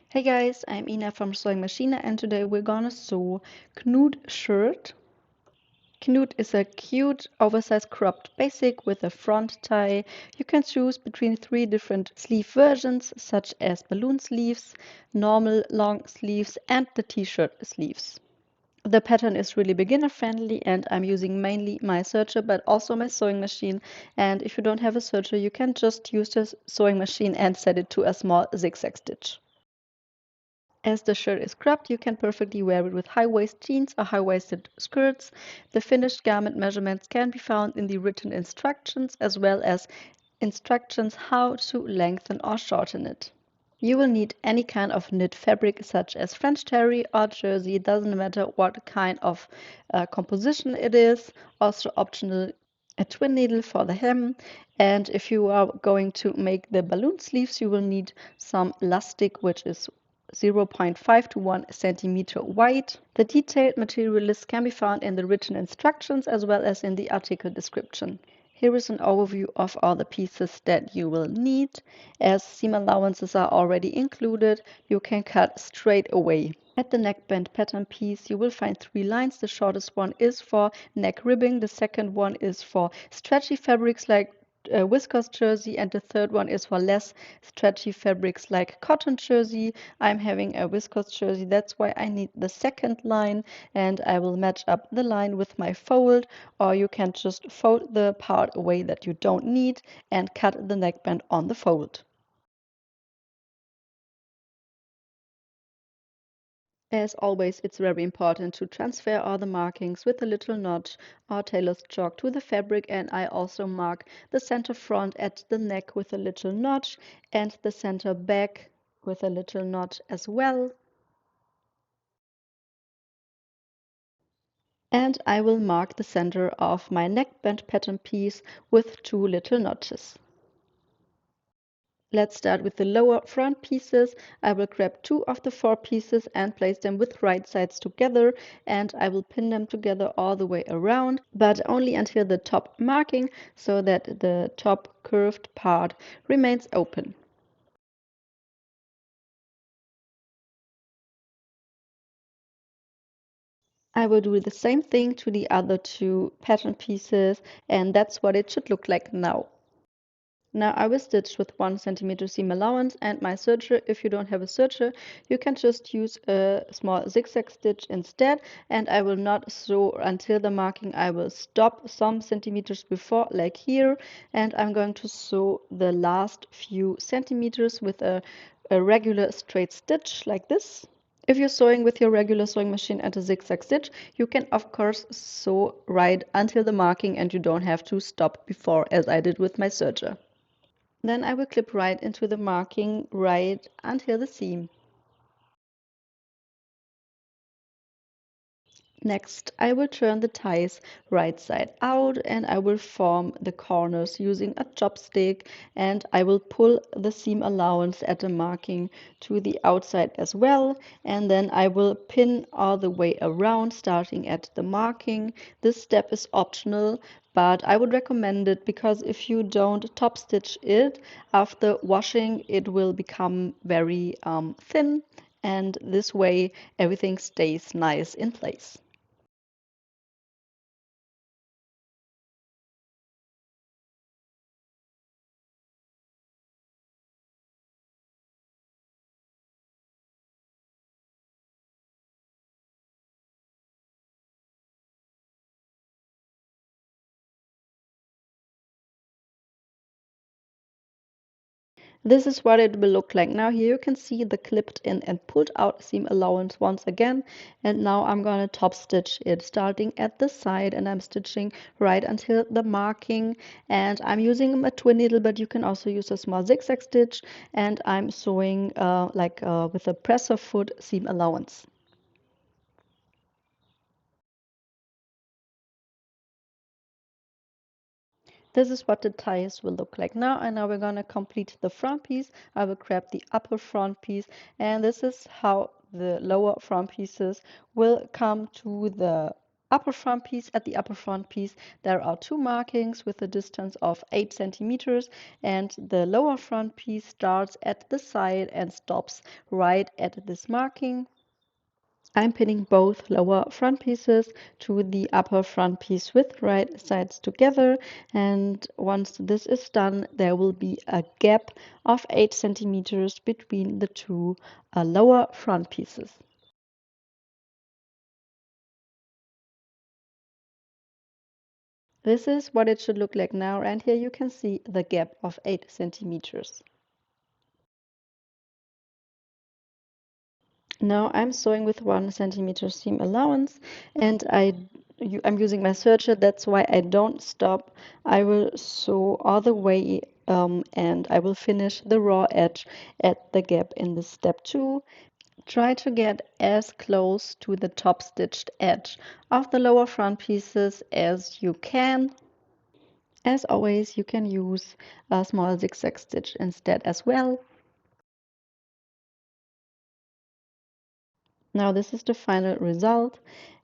Hey guys, I'm Ina from Sewing Machine and today we're gonna sew Knut shirt. Knut is a cute oversized cropped basic with a front tie. You can choose between three different sleeve versions such as balloon sleeves, normal long sleeves and the t-shirt sleeves. The pattern is really beginner friendly and I'm using mainly my serger but also my sewing machine, and if you don't have a serger you can just use the sewing machine and set it to a small zigzag stitch. As the shirt is cropped, you can perfectly wear it with high-waist jeans or high-waisted skirts. The finished garment measurements can be found in the written instructions as well as instructions how to lengthen or shorten it. You will need any kind of knit fabric such as French terry or jersey, it doesn't matter what kind of composition it is. Also optional a twin needle for the hem, and if you are going to make the balloon sleeves you will need some elastic which is 0.5 to 1 centimeter wide. The detailed material list can be found in the written instructions as well as in the article description. Here is an overview of all the pieces that you will need. As seam allowances are already included, you can cut straight away. At the neckband pattern piece, you will find three lines. The shortest one is for neck ribbing, the second one is for stretchy fabrics like viscose jersey, and the third one is for less stretchy fabrics like cotton jersey. I'm having a viscose jersey, that's why I need the second line, and I will match up the line with my fold, or you can just fold the part away that you don't need and cut the neckband on the fold. As always, it's very important to transfer all the markings with a little notch or tailor's chalk to the fabric, and I also mark the center front at the neck with a little notch and the center back with a little notch as well. And I will mark the center of my neckband pattern piece with two little notches. Let's start with the lower front pieces. I will grab two of the four pieces and place them with right sides together, and I will pin them together all the way around, but only until the top marking so that the top curved part remains open. I will do the same thing to the other two pattern pieces, and that's what it should look like now. Now I will stitch with 1 centimeter seam allowance and my serger. If you don't have a serger, you can just use a small zigzag stitch instead, and I will not sew until the marking. I will stop some centimeters before, like here, and I'm going to sew the last few centimeters with a regular straight stitch like this. If you're sewing with your regular sewing machine and a zigzag stitch, you can of course sew right until the marking and you don't have to stop before as I did with my serger. Then I will clip right into the marking right until the seam. Next, I will turn the ties right side out and I will form the corners using a chopstick, and I will pull the seam allowance at the marking to the outside as well, and then I will pin all the way around starting at the marking. This step is optional, but I would recommend it because if you don't top stitch it after washing, it will become very thin, and this way everything stays nice in place. This is what it will look like. Now here you can see the clipped in and pulled out seam allowance once again, and now I'm going to top stitch it starting at the side, and I'm stitching right until the marking, and I'm using a twin needle, but you can also use a small zigzag stitch, and I'm sewing with a presser foot seam allowance. This is what the ties will look like now, and now we're going to complete the front piece. I will grab the upper front piece, and this is how the lower front pieces will come to the upper front piece. At the upper front piece, there are two markings with a distance of 8 centimeters, and the lower front piece starts at the side and stops right at this marking. I'm pinning both lower front pieces to the upper front piece with right sides together, and once this is done, there will be a gap of 8 centimeters between the two lower front pieces. This is what it should look like now, and here you can see the gap of 8 centimeters. Now I'm sewing with 1 centimeter seam allowance, and I'm using my serger, that's why I don't stop. I will sew all the way and I will finish the raw edge at the gap in this step 2. Try to get as close to the top stitched edge of the lower front pieces as you can. As always, you can use a small zigzag stitch instead as well. Now this is the final result.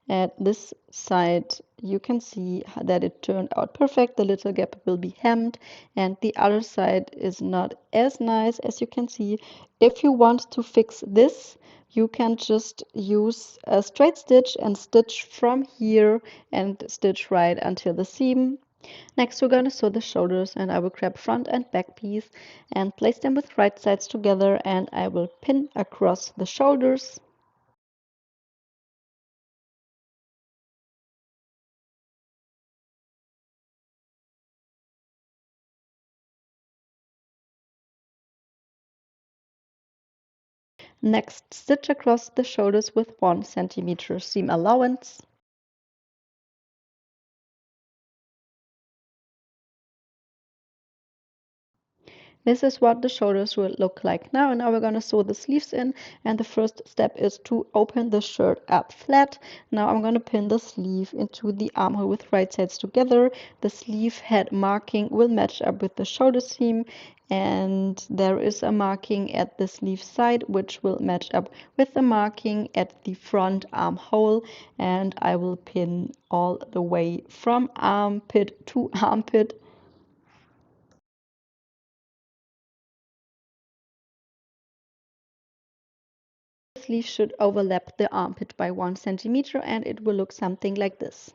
At this side, you can see that it turned out perfect. The little gap will be hemmed, and the other side is not as nice as you can see. If you want to fix this, you can just use a straight stitch and stitch from here and stitch right until the seam. Next, we're going to sew the shoulders, and I will grab front and back piece and place them with right sides together, and I will pin across the shoulders. Next, stitch across the shoulders with 1 centimeter seam allowance. This is what the shoulders will look like now. And now we're going to sew the sleeves in. And the first step is to open the shirt up flat. Now I'm going to pin the sleeve into the armhole with right sides together. The sleeve head marking will match up with the shoulder seam. And there is a marking at the sleeve side which will match up with the marking at the front armhole. And I will pin all the way from armpit to armpit. The sleeve should overlap the armpit by 1 centimeter, and it will look something like this.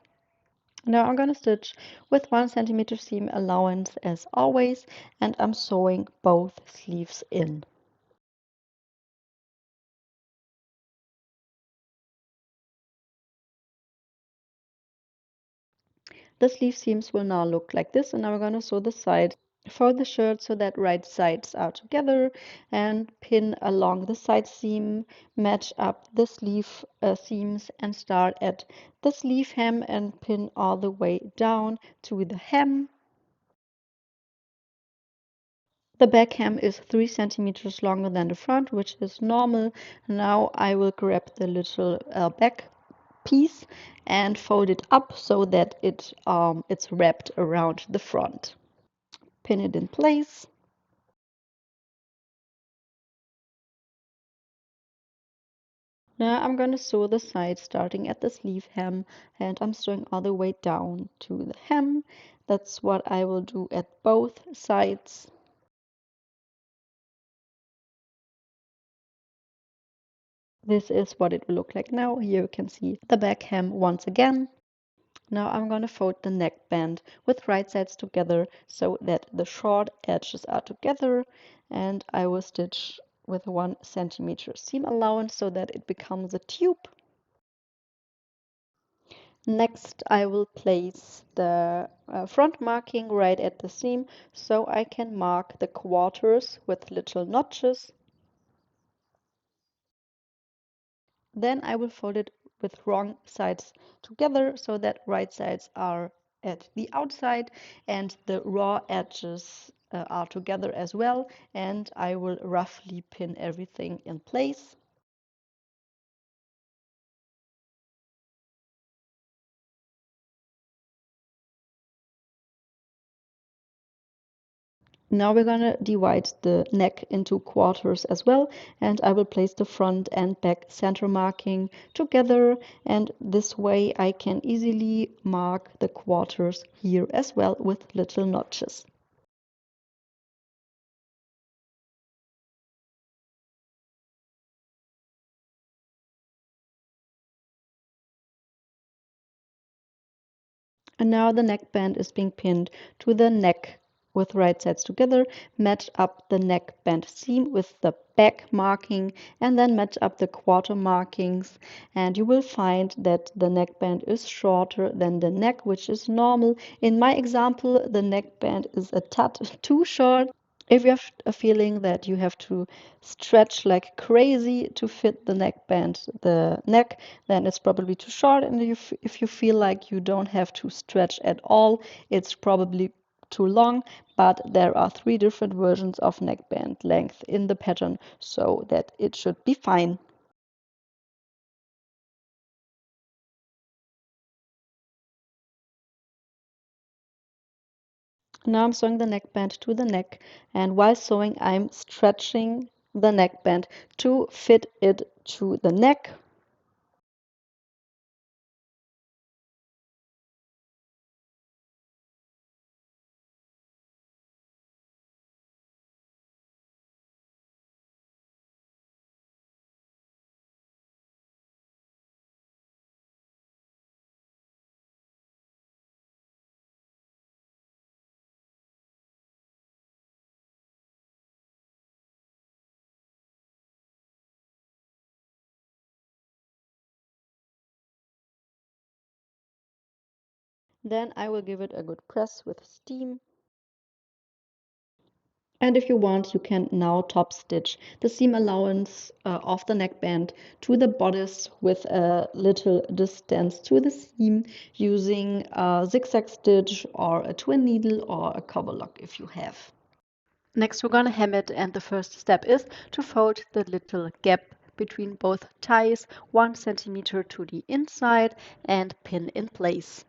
Now I'm going to stitch with 1 centimeter seam allowance as always, and I'm sewing both sleeves in. The sleeve seams will now look like this, and now we're going to sew the side for the shirt so that right sides are together, and pin along the side seam, match up the sleeve seams, and start at the sleeve hem and pin all the way down to the hem. The back hem is 3 centimeters longer than the front, which is normal. Now I will grab the little back piece and fold it up so that it's wrapped around the front. Pin it in place. Now I'm going to sew the side starting at the sleeve hem, and I'm sewing all the way down to the hem. That's what I will do at both sides. This is what it will look like now. Here you can see the back hem once again. Now I'm going to fold the neckband with right sides together so that the short edges are together, and I will stitch with 1 centimeter seam allowance so that it becomes a tube. Next, I will place the front marking right at the seam so I can mark the quarters with little notches. Then I will fold it with wrong sides together so that right sides are at the outside and the raw edges are together as well, and I will roughly pin everything in place. Now we're gonna divide the neck into quarters as well, and I will place the front and back center marking together, and this way I can easily mark the quarters here as well with little notches. And now the neckband is being pinned to the neck with right sides together. Match up the neckband seam with the back marking and then match up the quarter markings. And you will find that the neckband is shorter than the neck, which is normal. In my example, the neckband is a tad too short. If you have a feeling that you have to stretch like crazy to fit the neckband, the neck, then it's probably too short. And if you feel like you don't have to stretch at all, it's probably too long. But there are 3 different versions of neckband length in the pattern, so that it should be fine. Now I'm sewing the neckband to the neck, and while sewing, I'm stretching the neckband to fit it to the neck. Then I will give it a good press with steam. And if you want, you can now top stitch the seam allowance of the neckband to the bodice with a little distance to the seam using a zigzag stitch or a twin needle or a cover lock if you have. Next, we're gonna hem it, and the first step is to fold the little gap between both ties 1 centimeter to the inside and pin in place.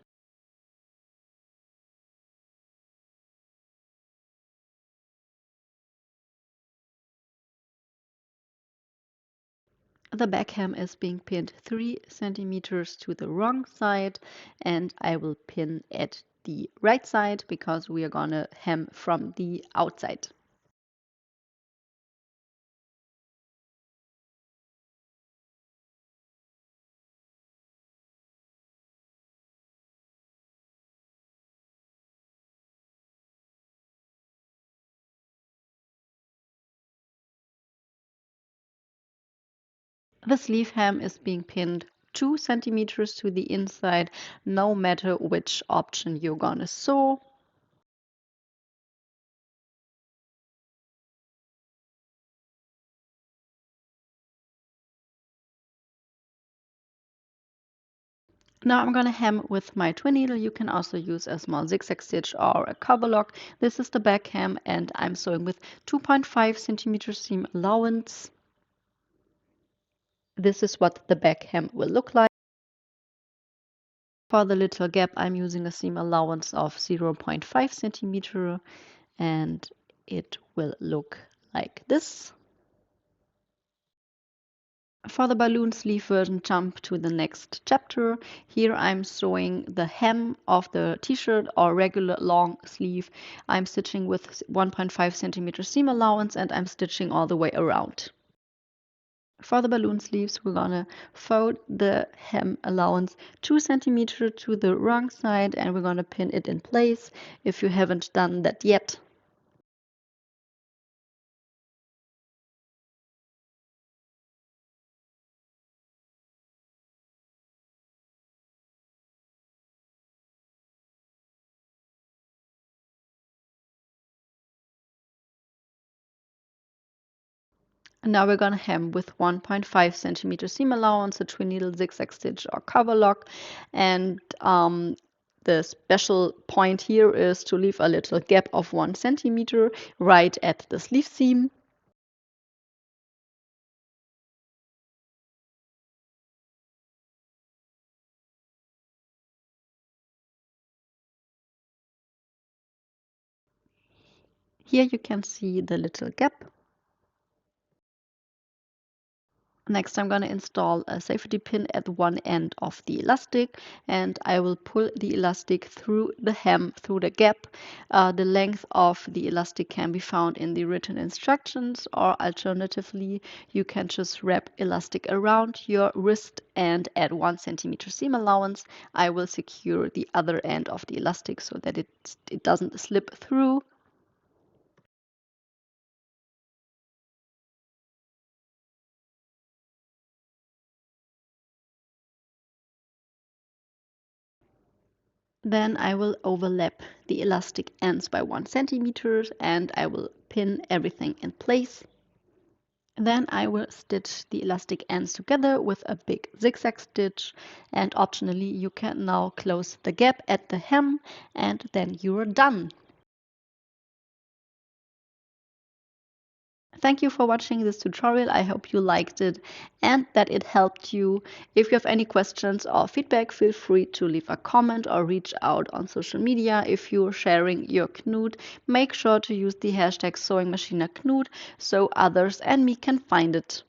The back hem is being pinned 3 centimeters to the wrong side, and I will pin at the right side because we are gonna hem from the outside. The sleeve hem is being pinned 2 centimeters to the inside, no matter which option you're gonna sew. Now I'm gonna hem with my twin needle. You can also use a small zigzag stitch or a cover lock. This is the back hem, and I'm sewing with 2.5 centimeter seam allowance. This is what the back hem will look like. For the little gap, I'm using a seam allowance of 0.5 centimeter, and it will look like this. For the balloon sleeve version, jump to the next chapter. Here I'm sewing the hem of the t-shirt or regular long sleeve. I'm stitching with 1.5 centimeter seam allowance, and I'm stitching all the way around. For the balloon sleeves, we're gonna fold the hem allowance 2 centimeter to the wrong side, and we're gonna pin it in place if you haven't done that yet. And now we're gonna hem with 1.5 centimeter seam allowance, a twin needle zigzag stitch or cover lock, and the special point here is to leave a little gap of 1 centimeter right at the sleeve seam. Here you can see the little gap. Next, I'm going to install a safety pin at one end of the elastic, and I will pull the elastic through the hem, through the gap. The length of the elastic can be found in the written instructions, or alternatively, you can just wrap elastic around your wrist and add 1 centimeter seam allowance. I will secure the other end of the elastic so that it doesn't slip through. Then I will overlap the elastic ends by 1 centimeter and I will pin everything in place. Then I will stitch the elastic ends together with a big zigzag stitch, and optionally you can now close the gap at the hem and then you're done. Thank you for watching this tutorial. I hope you liked it and that it helped you. If you have any questions or feedback, feel free to leave a comment or reach out on social media. If you're sharing your Knut, make sure to use the hashtag sewing machine Knut so others and me can find it.